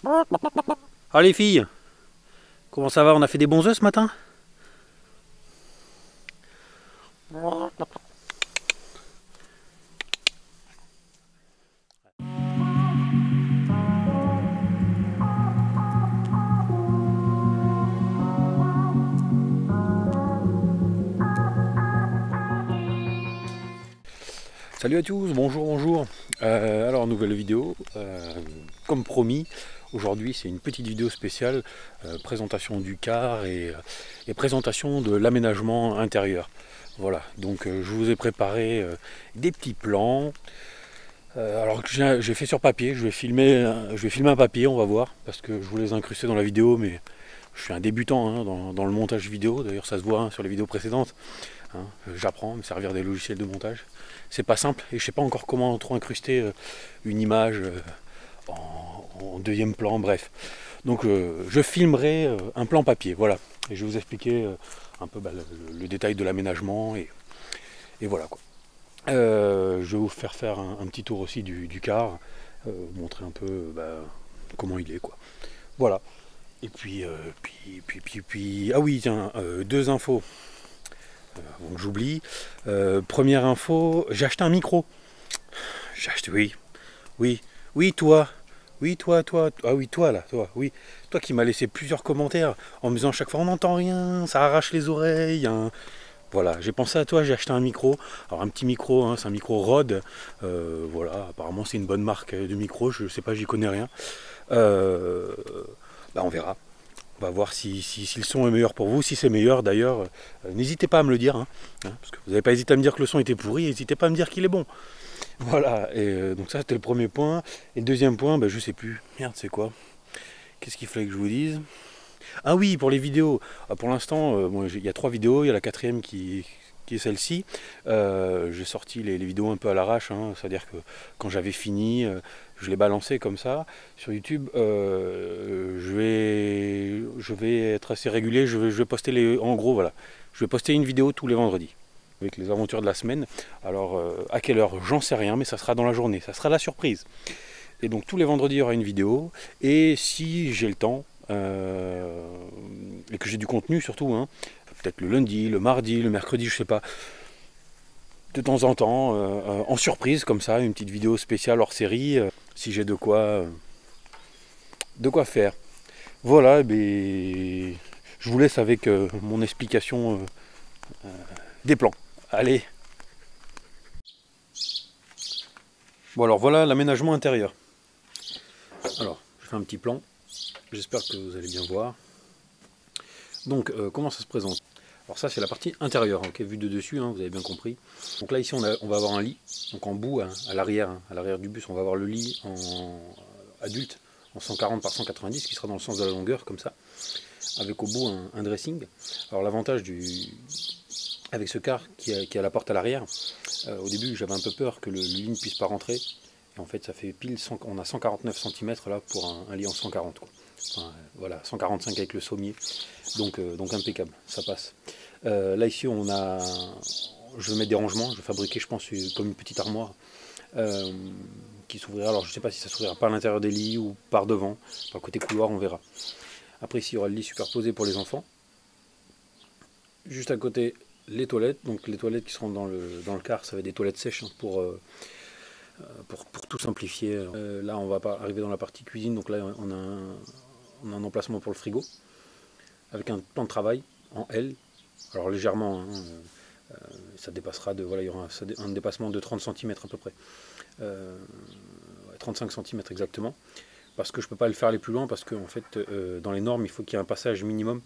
Ah les filles, comment ça va? On a fait des bons œufs ce matin? Salut à tous, bonjour, bonjour. Alors nouvelle vidéo, comme promis, aujourd'hui c'est une petite vidéo spéciale, présentation du car et présentation de l'aménagement intérieur. Voilà, donc je vous ai préparé des petits plans. Alors que j'ai fait sur papier, je vais filmer un papier, on va voir, parce que je voulais les incruster dans la vidéo, mais je suis un débutant hein, dans le montage vidéo, d'ailleurs ça se voit hein, sur les vidéos précédentes. Hein, j'apprends à me servir des logiciels de montage. C'est pas simple et je sais pas encore comment trop incruster une image en deuxième plan, bref. Donc je filmerai un plan papier, voilà. Et je vais vous expliquer un peu le détail de l'aménagement et voilà quoi. Je vais vous faire un petit tour aussi du car, montrer un peu comment il est quoi. Voilà. Et puis, ah oui tiens, deux infos. Donc j'oublie. Première info, j'ai acheté un micro. J'ai acheté, oui, toi. Oui, toi. Ah oui, toi là, toi, oui. Toi qui m'as laissé plusieurs commentaires en me disant chaque fois on n'entend rien, ça arrache les oreilles. Hein. Voilà, j'ai pensé à toi, j'ai acheté un micro. Alors un petit micro, hein, c'est un micro Rode. Voilà, apparemment c'est une bonne marque de micro, je sais pas, j'y connais rien. Euh, on verra. On va voir si le son est meilleur pour vous. Si c'est meilleur d'ailleurs, n'hésitez pas à me le dire. Hein, parce que vous n'avez pas hésité à me dire que le son était pourri, n'hésitez pas à me dire qu'il est bon. Voilà, et donc ça c'était le premier point. Et le deuxième point, je sais plus. Merde, c'est quoi? Qu'est-ce qu'il fallait que je vous dise? Ah oui, pour les vidéos. Pour l'instant, il y a 3 vidéos, il y a la quatrième qui est celle-ci. J'ai sorti les vidéos un peu à l'arrache, hein, c'est-à-dire que quand j'avais fini, je les balançais comme ça sur YouTube. Je vais être assez régulier, je vais poster en gros, voilà, je vais poster une vidéo tous les vendredis avec les aventures de la semaine. Alors à quelle heure, j'en sais rien, mais ça sera dans la journée, ça sera la surprise. Et donc tous les vendredis il y aura une vidéo. Et si j'ai le temps, et que j'ai du contenu surtout, hein, peut-être le lundi, le mardi, le mercredi, je sais pas, de temps en temps, en surprise comme ça, une petite vidéo spéciale hors série, si j'ai de quoi faire. Voilà, je vous laisse avec mon explication des plans. Allez. Bon alors voilà l'aménagement intérieur. Alors, je fais un petit plan. J'espère que vous allez bien voir. Donc, comment ça se présente? Alors ça, c'est la partie intérieure, ok, vue de dessus, hein, vous avez bien compris. Donc là, ici, on va avoir un lit. Donc en bout, hein, à l'arrière du bus, on va avoir le lit en adulte, en 140 par 190, qui sera dans le sens de la longueur, comme ça, avec au bout un dressing. Alors l'avantage avec ce car qui a la porte à l'arrière, au début, j'avais un peu peur que le lit ne puisse pas rentrer. Et en fait, ça fait pile, on a 149 cm là pour un lit en 140. Quoi. Enfin, voilà, 145 avec le sommier. Donc impeccable, ça passe. Là ici, je vais mettre des rangements. Je vais fabriquer, je pense, comme une petite armoire qui s'ouvrira. Alors je ne sais pas si ça s'ouvrira par l'intérieur des lits ou par devant. Par le côté couloir, on verra. Après ici, il y aura le lit superposé pour les enfants. Juste à côté, les toilettes. Donc les toilettes qui seront dans le car, ça va être des toilettes sèches hein, pour tout simplifier. Là, on va arriver dans la partie cuisine. Donc là, on a un emplacement pour le frigo avec un plan de travail en L. Alors légèrement, hein, ça dépassera voilà, il y aura un dépassement de 30 cm à peu près. 35 cm exactement. Parce que je ne peux pas le faire aller plus loin, parce que en fait, dans les normes, il faut qu'il y ait un passage minimum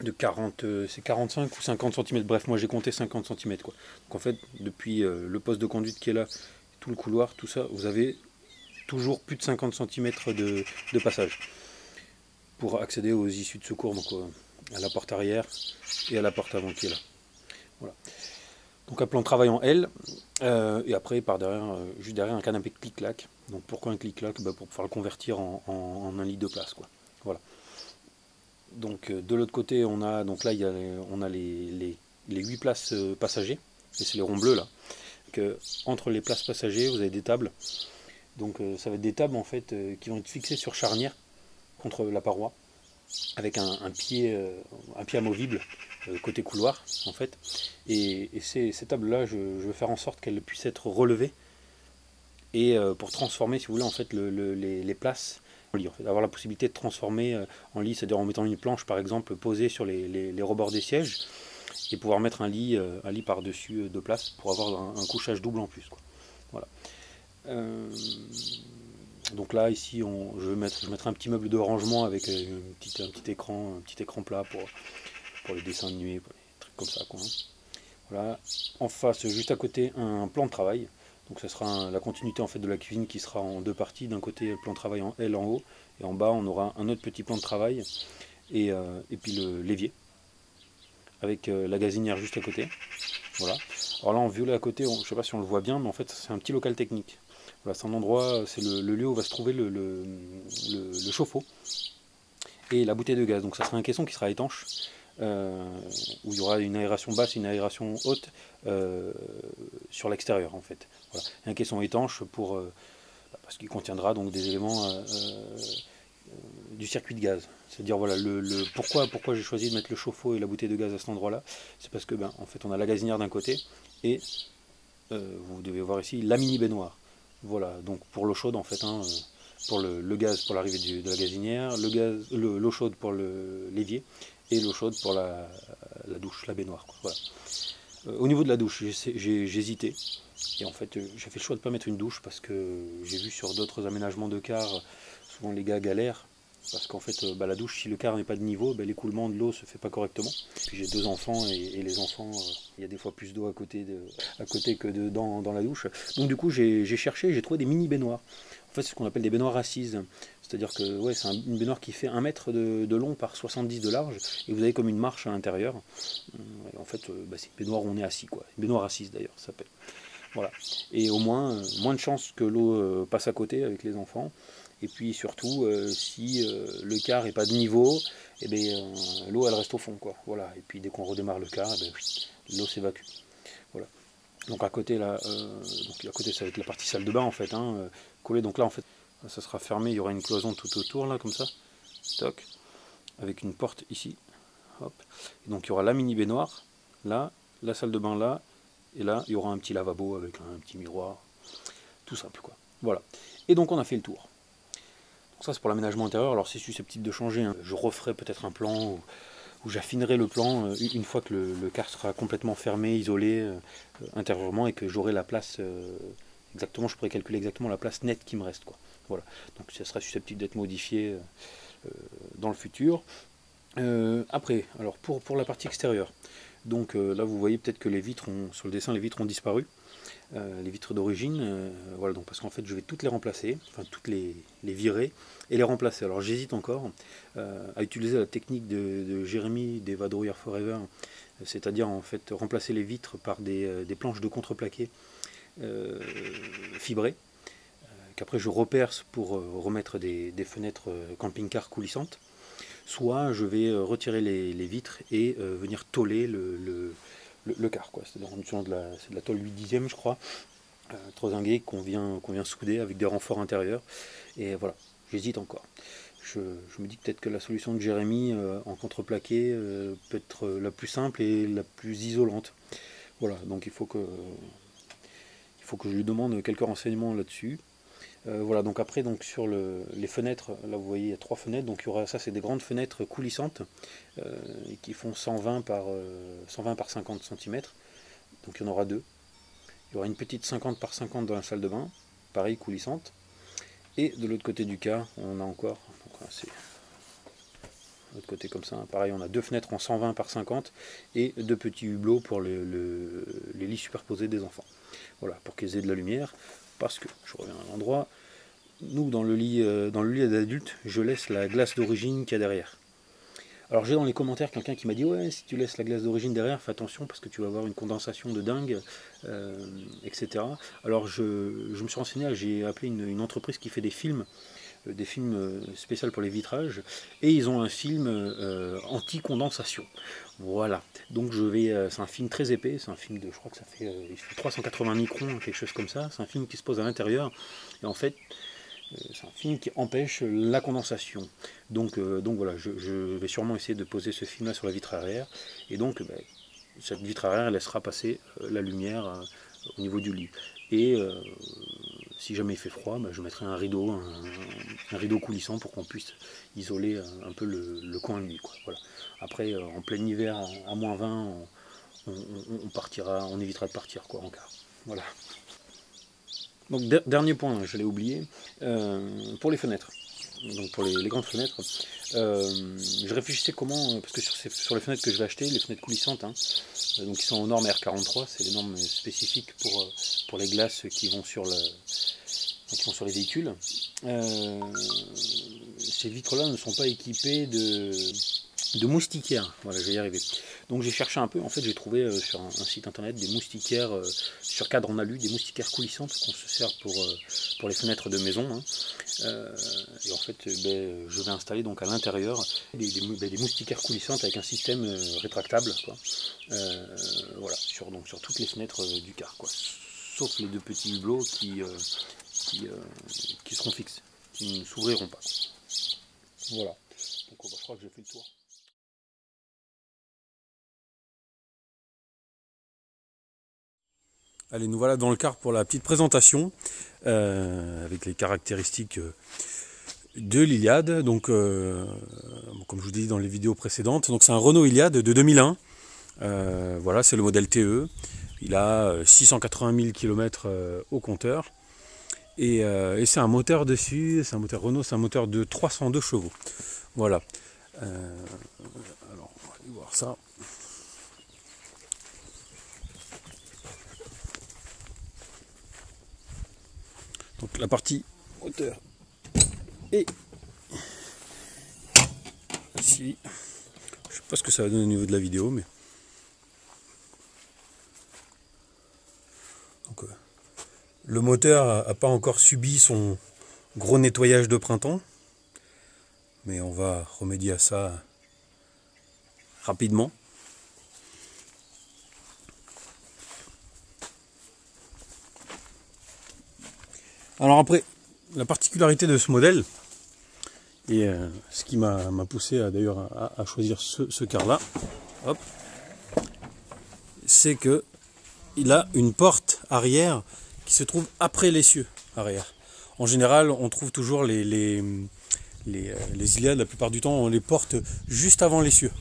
de 40, c'est 45 ou 50 cm. Bref, moi j'ai compté 50 cm. Quoi. Donc en fait, depuis le poste de conduite qui est là, tout le couloir, tout ça, vous avez toujours plus de 50 cm de passage pour accéder aux issues de secours, donc à la porte arrière et à la porte avant qui est là. Voilà. Donc un plan de travail en L, et après par derrière, juste derrière un canapé clic-clac. Donc pourquoi un clic-clac? Pour pouvoir le convertir en un lit de place. Quoi. Voilà. Donc de l'autre côté, on a les 8 places passagers, et c'est les ronds bleus là. Donc, entre les places passagers, vous avez des tables Donc ça va être des tables en fait qui vont être fixées sur charnière contre la paroi, avec un pied amovible côté couloir en fait. Et ces tables là, je veux faire en sorte qu'elles puissent être relevées et pour transformer, si vous voulez, en fait les places en lit, en fait. Avoir la possibilité de transformer en lit, c'est-à-dire en mettant une planche par exemple posée sur les rebords des sièges et pouvoir mettre un lit par-dessus de place pour avoir un couchage double en plus, quoi. Voilà. Donc là ici je mettrai un petit meuble de rangement avec un petit écran plat pour les dessins de nuit, pour les trucs comme ça, quoi, hein. Voilà. En face, juste à côté, un plan de travail. Donc ça sera la continuité en fait de la cuisine qui sera en deux parties. D'un côté, le plan de travail en L en haut, et en bas, on aura un autre petit plan de travail et puis l'évier avec la gazinière juste à côté. Voilà. Alors là, en violet à côté, je ne sais pas si on le voit bien, mais en fait, c'est un petit local technique. Voilà, c'est un endroit, c'est le lieu où va se trouver le chauffe-eau et la bouteille de gaz. Donc ça sera un caisson qui sera étanche, où il y aura une aération basse et une aération haute sur l'extérieur en fait. Voilà. Et un caisson étanche parce qu'il contiendra donc des éléments du circuit de gaz. C'est-à-dire voilà pourquoi j'ai choisi de mettre le chauffe-eau et la bouteille de gaz à cet endroit-là, c'est parce que en fait on a la gazinière d'un côté et vous devez voir ici la mini baignoire. Voilà, donc pour l'eau chaude en fait, hein, pour le gaz pour l'arrivée de la gazinière, l'eau chaude pour l'évier et l'eau chaude pour la douche, la baignoire, quoi. Voilà. Au niveau de la douche, j'ai hésité. Et en fait, j'ai fait le choix de ne pas mettre une douche parce que j'ai vu sur d'autres aménagements de car, souvent les gars galèrent. Parce qu'en fait, la douche, si le car n'est pas de niveau, l'écoulement de l'eau se fait pas correctement. Puis j'ai 2 enfants et les enfants, il y a des fois plus d'eau à côté que dans la douche. Donc du coup, j'ai cherché, j'ai trouvé des mini baignoires. En fait, c'est ce qu'on appelle des baignoires assises. C'est-à-dire que ouais, c'est une baignoire qui fait 1 mètre de long par 70 de large. Et vous avez comme une marche à l'intérieur. En fait, c'est une baignoire où on est assis, quoi. Une baignoire assise d'ailleurs, ça s'appelle. Voilà. Et au moins de chances que l'eau passe à côté avec les enfants. Et puis surtout, si le car n'est pas de niveau, l'eau elle reste au fond, quoi. Voilà. Et puis dès qu'on redémarre le car, l'eau s'évacue. Voilà. Donc à côté là, à côté ça va être la partie salle de bain en fait, hein, collée. Donc là en fait, ça sera fermé, il y aura une cloison tout autour là comme ça, toc, avec une porte ici. Hop. Et donc il y aura la mini baignoire là, la salle de bain là. Et là, il y aura un petit lavabo avec un petit miroir. Tout simple, quoi. Voilà. Et donc, on a fait le tour. Donc ça, c'est pour l'aménagement intérieur. Alors, c'est susceptible de changer, hein. Je referai peut-être un plan où j'affinerai le plan une fois que le car sera complètement fermé, isolé intérieurement et que j'aurai la place exactement. Je pourrai calculer exactement la place nette qui me reste, quoi. Voilà. Donc, ça sera susceptible d'être modifié dans le futur. Après, alors pour la partie extérieure. Donc là, vous voyez peut-être que sur le dessin, les vitres ont disparu. Les vitres d'origine, voilà, donc parce qu'en fait, je vais toutes les remplacer, enfin toutes les virer et les remplacer. Alors j'hésite encore à utiliser la technique de Jérémy des Vadrouillard Forever, c'est-à-dire en fait remplacer les vitres par des planches de contreplaqué fibrées, qu'après je reperce pour remettre des fenêtres camping-car coulissantes. Soit je vais retirer les vitres et venir tôler le car, quoi. C'est de la tôle 8/10, je crois, trosinguée qu'on vient souder avec des renforts intérieurs. Et voilà, j'hésite encore. Je me dis peut-être que la solution de Jérémy en contreplaqué peut être la plus simple et la plus isolante. Voilà, donc il faut que je lui demande quelques renseignements là-dessus. Voilà, donc après, donc sur les fenêtres, là vous voyez il y a 3 fenêtres, donc il y aura ça, c'est des grandes fenêtres coulissantes qui font 120 par 50 cm, donc il y en aura 2. Il y aura une petite 50 par 50 dans la salle de bain, pareil, coulissante, et de l'autre côté du car, on a encore, c'est de l'autre côté comme ça, hein, pareil, on a 2 fenêtres en 120 par 50 et 2 petits hublots pour les lits superposés des enfants. Voilà, pour qu'ils aient de la lumière. Parce que, je reviens à l'endroit, nous dans le lit d'adulte, je laisse la glace d'origine qu'il y a derrière. Alors j'ai dans les commentaires quelqu'un qui m'a dit ouais, si tu laisses la glace d'origine derrière, fais attention parce que tu vas avoir une condensation de dingue, etc. Alors je me suis renseigné, j'ai appelé une entreprise qui fait des films des films spéciaux pour les vitrages, et ils ont un film anti-condensation. Voilà, donc c'est un film très épais, c'est un film de, je crois que il fait 380 microns, quelque chose comme ça, c'est un film qui se pose à l'intérieur, et en fait, c'est un film qui empêche la condensation. Donc voilà, je vais sûrement essayer de poser ce film-là sur la vitre arrière, et donc cette vitre arrière laissera passer la lumière au niveau du lit. Et si jamais il fait froid, je mettrai un rideau coulissant pour qu'on puisse isoler un peu le coin de lit, quoi. Voilà. Après, en plein hiver, à -20, on évitera de partir, quoi, en cas. Voilà. Donc dernier point, je l'ai oublié, pour les fenêtres. Donc pour les grandes fenêtres, je réfléchissais comment, parce que sur les fenêtres que je vais acheter, les fenêtres coulissantes, hein, donc qui sont aux normes R43, c'est les normes spécifiques pour les glaces qui vont sur les véhicules. Ces vitres-là ne sont pas équipées de moustiquaires. Voilà, je vais y arriver. Donc j'ai cherché un peu, en fait j'ai trouvé sur un site internet des moustiquaires sur cadre en alu, des moustiquaires coulissantes qu'on se sert pour les fenêtres de maison, hein. Et en fait je vais installer donc à l'intérieur des moustiquaires coulissantes avec un système rétractable, quoi. Voilà, sur toutes les fenêtres du car, quoi. Sauf les deux petits hublots qui seront fixes, qui ne s'ouvriront pas. Voilà, donc je crois que j'ai fait le tour. Allez, nous voilà dans le car pour la petite présentation, avec les caractéristiques de l'Iliad. Donc, comme je vous dis dans les vidéos précédentes, donc c'est un Renault Iliad de 2001. Voilà, c'est le modèle TE. Il a 680 000 km au compteur. Et c'est un moteur dessus, c'est un moteur Renault, c'est un moteur de 302 chevaux. Voilà. Alors, on va aller voir ça. Donc la partie moteur et ici, je sais pas ce que ça va donner au niveau de la vidéo, mais donc, le moteur n'a pas encore subi son gros nettoyage de printemps, mais on va remédier à ça rapidement. Alors après, la particularité de ce modèle, et ce qui m'a poussé d'ailleurs à choisir ce car-là, c'est que il a une porte arrière qui se trouve après l'essieu arrière. En général, on trouve toujours les Iliad, la plupart du temps, on les porte juste avant l'essieu.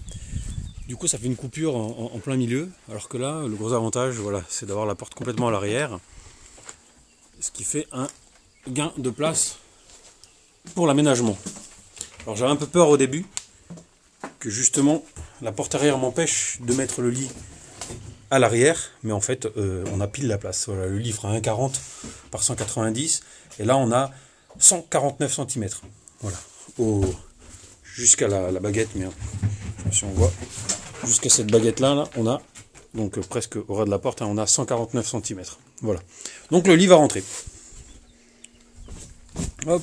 Du coup, ça fait une coupure en plein milieu, alors que là, le gros avantage, voilà, c'est d'avoir la porte complètement à l'arrière, ce qui fait un gain de place pour l'aménagement. Alors j'avais un peu peur au début que justement la porte arrière m'empêche de mettre le lit à l'arrière, mais en fait on a pile la place. Voilà, le lit fera 1,40 par 190 et là on a 149 cm. Voilà, jusqu'à la baguette, mais si on voit jusqu'à cette baguette là, on a donc presque au ras de la porte, hein, on a 149 cm. Voilà, donc le lit va rentrer. Hop.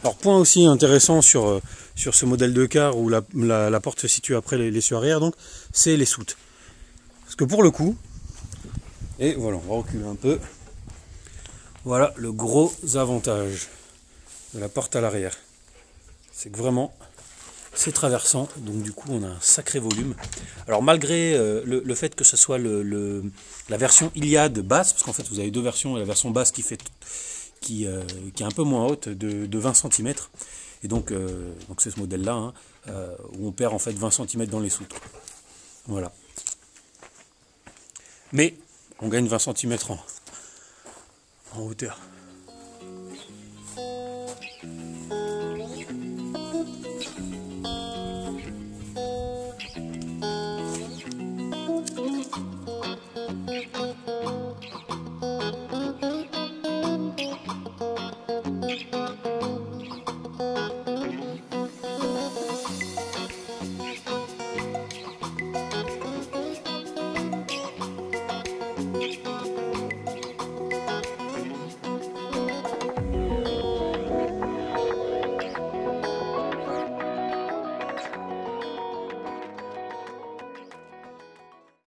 Alors point aussi intéressant sur ce modèle de car où la porte se situe après l'essieu arrière, donc c'est les soutes. Parce que pour le coup, et voilà, on va reculer un peu, voilà le gros avantage de la porte à l'arrière. C'est que vraiment c'est traversant, donc du coup on a un sacré volume. Alors malgré le fait que ce soit la version Iliad basse, parce qu'en fait vous avez deux versions, la version basse qui est un peu moins haute de 20 cm, et donc c'est ce modèle là, hein, où on perd en fait 20 cm dans les soutes. Voilà, mais on gagne 20 cm en hauteur.